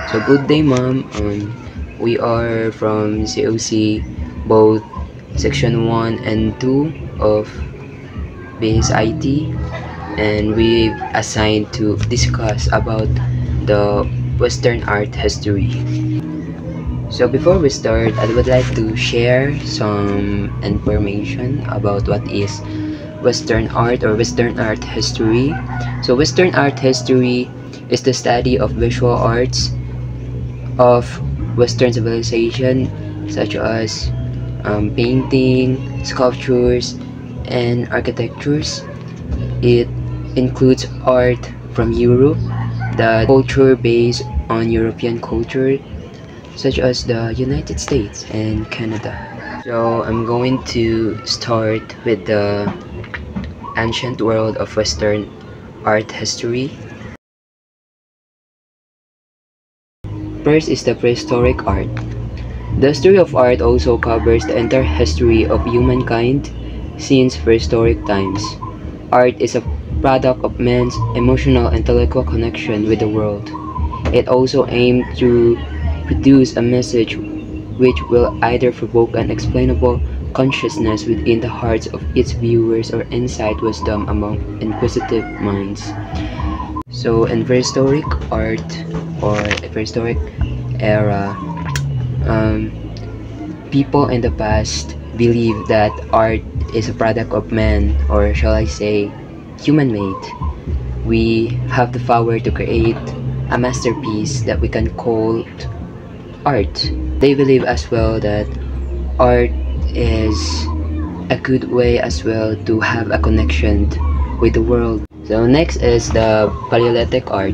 So good day, ma'am. We are from COC, both section 1 and 2 of base IT, and we assigned to discuss about the Western art history. So before we start, I would like to share some information about what is Western art or Western art history. So Western art history is the study of visual arts of Western civilization, such as painting, sculptures, and architectures. It includes art from Europe, the culture based on European culture, such as the United States and Canada. So I'm going to start with the ancient world of Western art history. First is the prehistoric art. The history of art also covers the entire history of humankind since prehistoric times. Art is a product of man's emotional intellectual connection with the world. It also aimed to produce a message which will either provoke an explainable consciousness within the hearts of its viewers or incite wisdom among inquisitive minds. So in prehistoric art or prehistoric era, um, people in the past believe that art is a product of man, or shall I say, human made. We have the power to create a masterpiece that we can call art. They believe as well that art is a good way as well to have a connection with the world. So next is the Paleolithic art.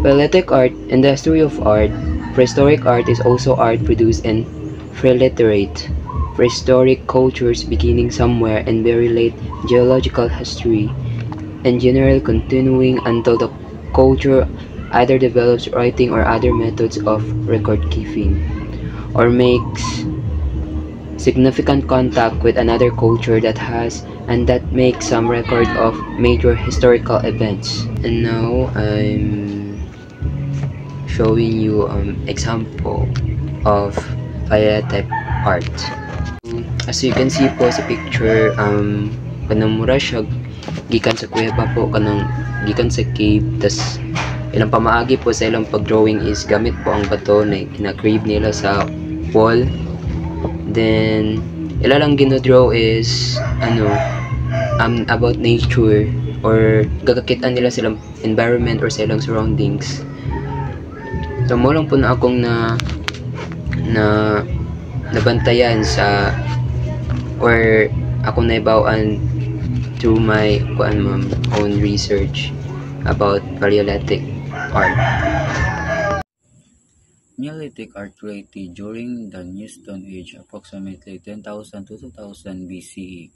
Paleolithic art, in the history of art, prehistoric art is also art produced in preliterate prehistoric cultures beginning somewhere in very late geological history and generally continuing until the culture either develops writing or other methods of record keeping, or makes significant contact with another culture that has and that makes some record of major historical events. And now I'm showing you example of Paleolithic art. As you can see po sa picture, kanang mura siya gikan sa kuweba po, kanang gikan sa cave, tas ilang pamaagi po sa ilang pag-drawing is gamit po ang bato na ina-crave nila sa wall. Then ila lang gino-draw is about nature, or gagakitan nila silang environment or sa ilang surroundings. So mo lang po na akong nabantayan sa or ako naibawaan through my own research about Paleolithic art. Neolithic art created during the New Stone Age, approximately 10,000 to 2000 BCE,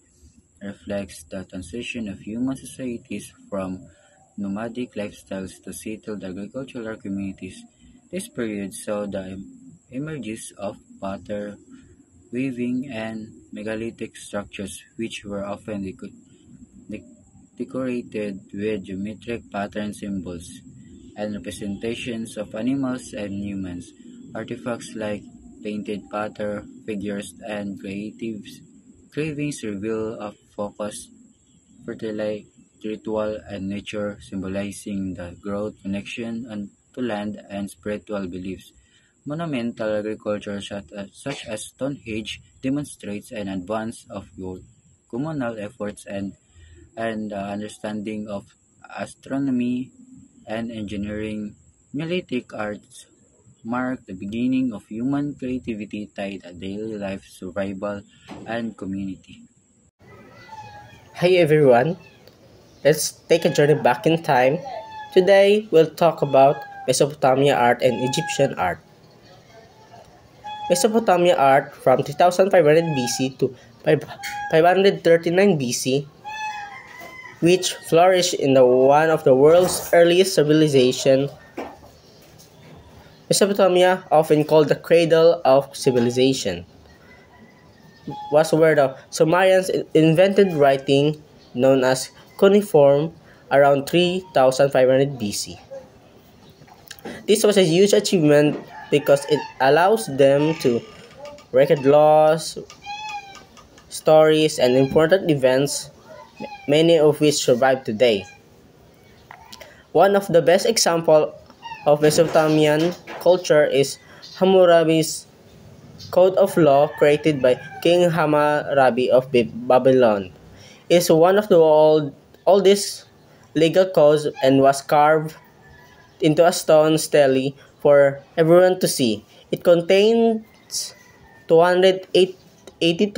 reflects the transition of human societies from nomadic lifestyles to settled agricultural communities. This period saw the emergence of potter, weaving, and megalithic structures, which were often decorated with geometric pattern symbols and representations of animals and humans. Artifacts like painted potter, figures, and creative carvings reveal a focused fertility ritual and nature, symbolizing the growth connection to land and spiritual beliefs. Monumental agriculture such as Stonehenge demonstrates an advance of communal efforts and understanding of astronomy and engineering. Neolithic arts mark the beginning of human creativity tied to daily life, survival, and community. Hey everyone, let's take a journey back in time. Today we'll talk about Mesopotamia art and Egyptian art. Mesopotamia art from 2500 BC to 539 BC, which flourished in one of the world's earliest civilizations. Mesopotamia, often called the cradle of civilization, was where the Sumerians invented writing known as cuneiform around 3500 BC. This was a huge achievement because it allows them to record laws, stories, and important events, many of which survive today. One of the best examples of Mesopotamian culture is Hammurabi's Code of Law created by King Hammurabi of Babylon. It is one of the oldest legal codes and was carved into a stone stele for everyone to see. It contains 282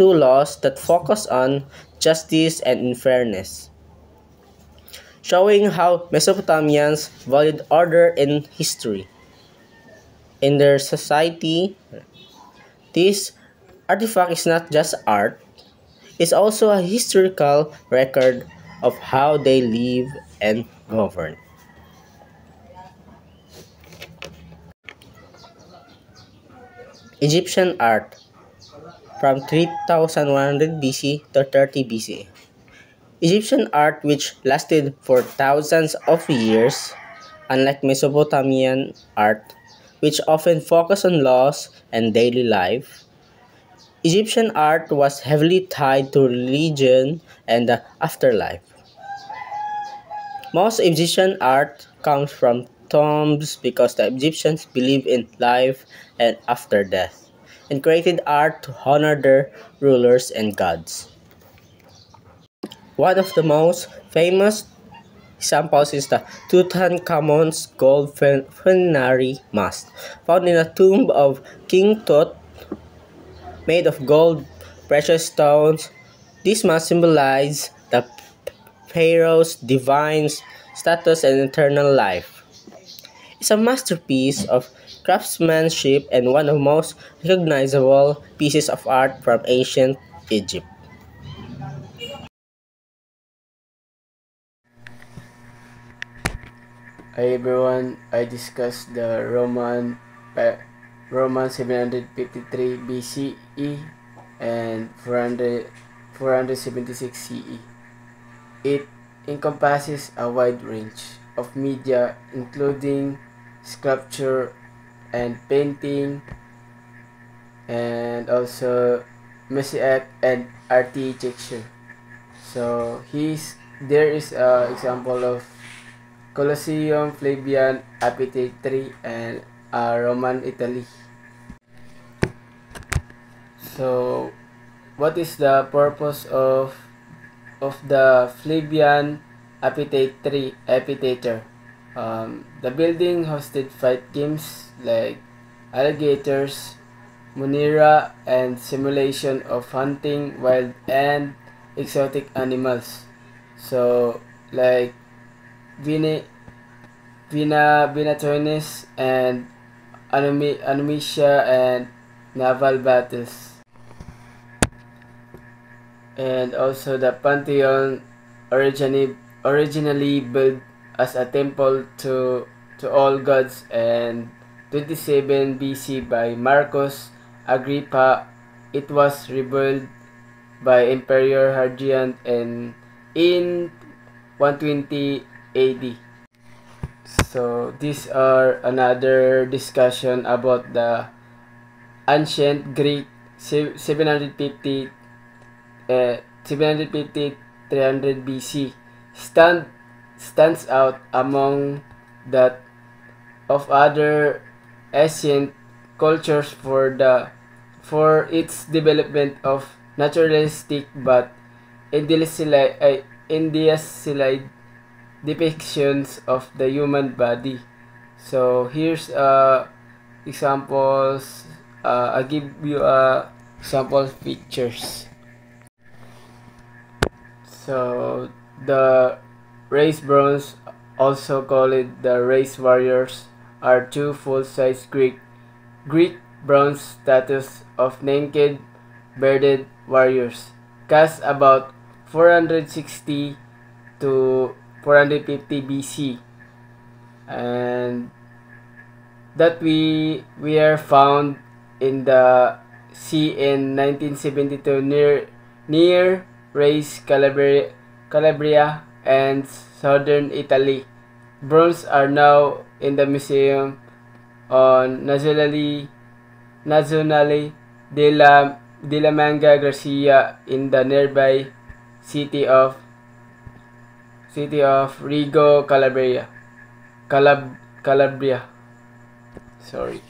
laws that focus on justice and fairness, showing how Mesopotamians valued order and history. In their society, this artifact is not just art, it's also a historical record of how they live and govern. Egyptian art from 3100 BC to 30 BC. Egyptian art, which lasted for thousands of years, unlike Mesopotamian art, which often focused on laws and daily life, Egyptian art was heavily tied to religion and the afterlife. Most Egyptian art comes from tombs because the Egyptians believed in life and after death, and created art to honor their rulers and gods. One of the most famous examples is the Tutankhamun's gold funerary mask, found in a tomb of King Tut, made of gold, precious stones. This mask symbolizes the pharaoh's divine status and eternal life. It's a masterpiece of craftsmanship and one of the most recognizable pieces of art from ancient Egypt. Hi everyone, I discussed the Roman 753 BCE and 476 CE. It encompasses a wide range of media including sculpture and painting and also mosaic and architecture. So there is an example of Colosseum, Flavian Amphitheatre, and Roman Italy. So, what is the purpose of the Flavian Amphitheatre? The building hosted fight games like alligators, Munira, and simulation of hunting wild and exotic animals. So, like Vinatonis and Anumisha and naval battles. And also the Pantheon originally built as a temple to all gods and 27 BC by Marcus Agrippa. It was rebuilt by Emperor Hadrian and in 120 AD. So these are another discussion about the ancient Greek 750 300 BC stands out among that of other ancient cultures for its development of naturalistic but idealized depictions of the human body. So here's examples. I'll give you sample pictures. So the race bronze, also called the race warriors, are two full-size Greek bronze statues of naked, bearded warriors, cast about 460 to 450 BC, and that we are found in the sea in 1972 near Race Calabria and southern Italy. Bronze are now in the museum on Nacional de la Manga Garcia in the nearby city of Rigo, Calabria. Sorry.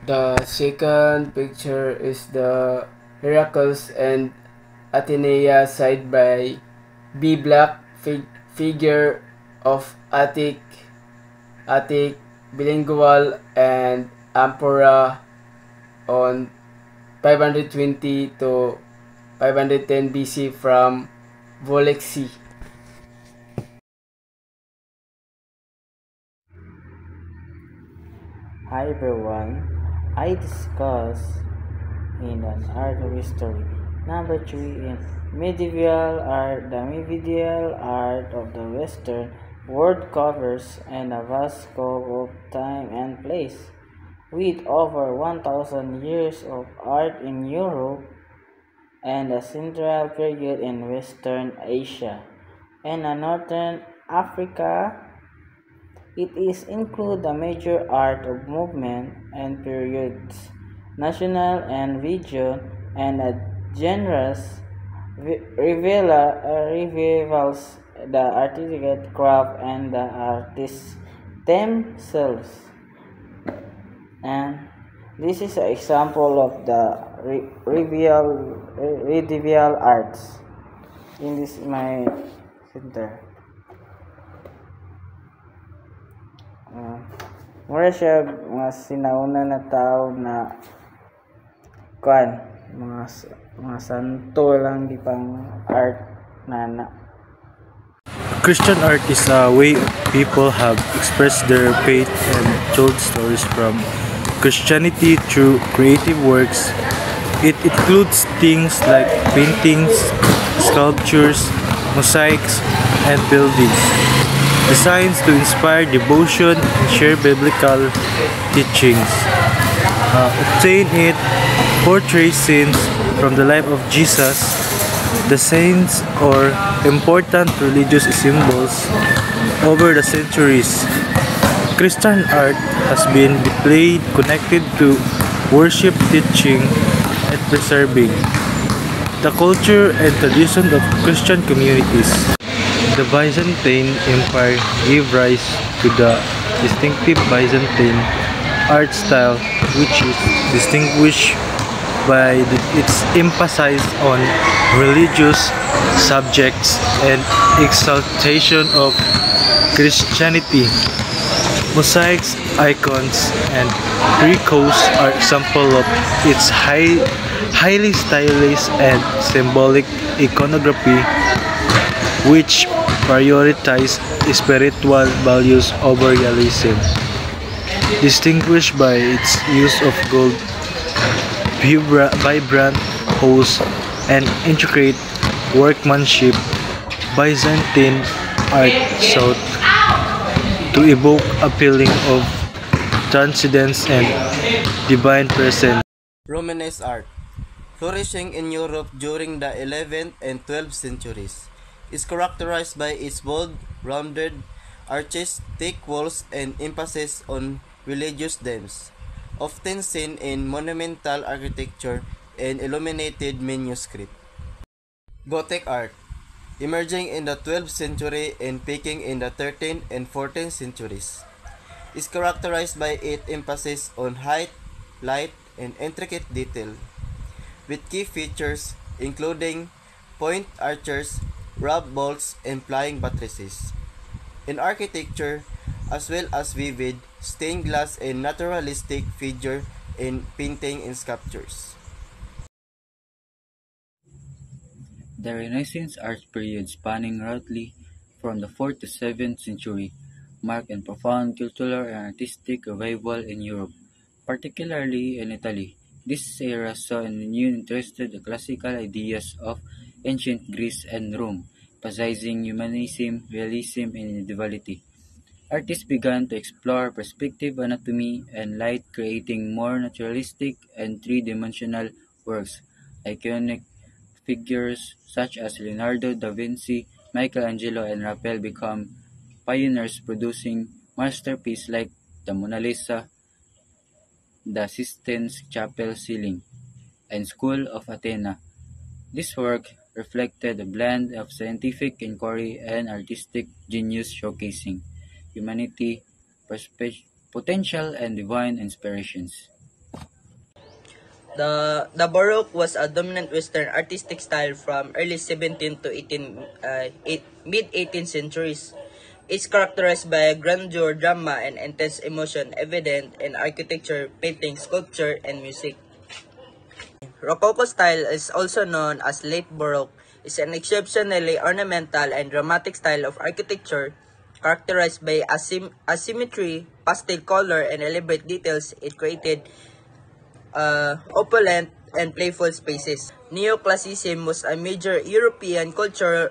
The second picture is the Heracles and Atenea side by B Black figure of Attic bilingual and Amphora on 520 to 510 BC from Volexi. Hi everyone, I discuss in an art of history. Number 3 in medieval art. The medieval art of the Western world covers and a vast scope of time and place. With over 1,000 years of art in Europe and a central period in Western Asia and a Northern Africa, it is include the major art of movement and periods, national and region, and a genres revels the artistic craft and the artists themselves. And this is an example of the medieval arts in this my center. Mura siya mga sinauna na tao na kuan mga santo lang di pang art na. Christian art is a way people have expressed their faith and told stories from Christianity through creative works. It includes things like paintings, sculptures, mosaics, and buildings, designed to inspire devotion and share biblical teachings. Obtain it portrays scenes from the life of Jesus, the saints, or important religious symbols over the centuries. Christian art has been displayed connected to worship, teaching, and preserving the culture and tradition of Christian communities. The Byzantine Empire gave rise to the distinctive Byzantine art style, which is distinguished by its emphasis on religious subjects and exaltation of Christianity. Mosaics, icons, and frescoes are examples of its highly stylized and symbolic iconography, which prioritize spiritual values over realism. Distinguished by its use of gold, vibrant hues, and intricate workmanship, Byzantine art sought to evoke a feeling of transcendence and divine presence. Romanesque art, flourishing in Europe during the 11th and 12th centuries, is characterized by its bold, rounded arches, thick walls, and emphasis on religious themes, often seen in monumental architecture and illuminated manuscript. Gothic art, emerging in the 12th century and peaking in the 13th and 14th centuries, is characterized by its emphasis on height, light, and intricate detail, with key features including point arches, rub bolts, and flying buttresses. In architecture, as well as vivid, stained glass and naturalistic figure in painting and sculptures. The Renaissance art period, spanning roughly from the 4th to 7th century, marked a profound cultural and artistic revival in Europe, particularly in Italy. This era saw a new interest in the classical ideas of ancient Greece and Rome, emphasizing humanism, realism, and individuality. Artists began to explore perspective anatomy and light, creating more naturalistic and three-dimensional works. Iconic figures such as Leonardo da Vinci, Michelangelo, and Raphael become pioneers, producing masterpieces like the Mona Lisa, the Sistine Chapel ceiling, and School of Athena. This work reflected a blend of scientific inquiry and artistic genius showcasing humanity, potential, and divine inspirations. The Baroque was a dominant Western artistic style from early 17th to mid 18th centuries. It's characterized by grandeur, drama, and intense emotion evident in architecture, painting, sculpture, and music. Rococo style is also known as late Baroque. It's an exceptionally ornamental and dramatic style of architecture characterized by asymmetry, pastel color, and elaborate details. It created opulent and playful spaces. Neoclassicism was a major European cultural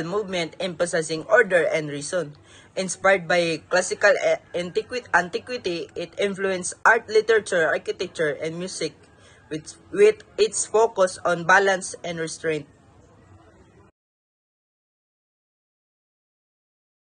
movement emphasizing order and reason. Inspired by classical antiquity, it influenced art, literature, architecture, and music with its focus on balance and restraint.